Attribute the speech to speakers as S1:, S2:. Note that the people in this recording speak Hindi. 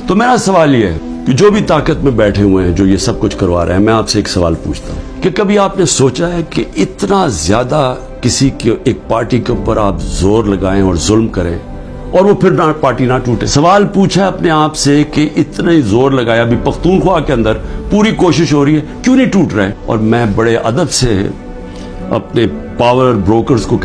S1: तो मेरा सवाल ये है कि जो भी ताकत में बैठे हुए हैं, जो ये सब कुछ करवा रहे हैं, मैं आपसे एक सवाल पूछता हूं कि कभी आपने सोचा है कि इतना ज्यादा किसी के एक पार्टी के ऊपर आप जोर लगाएं और जुल्म करें और वो फिर ना पार्टी ना टूटे? सवाल पूछा अपने आप से कि इतना ही जोर लगाया, अभी पख्तूनख्वा के अंदर पूरी कोशिश हो रही है, क्यों नहीं टूट रहा है? और मैं बड़े अदब से अपने पावर ब्रोकर्स को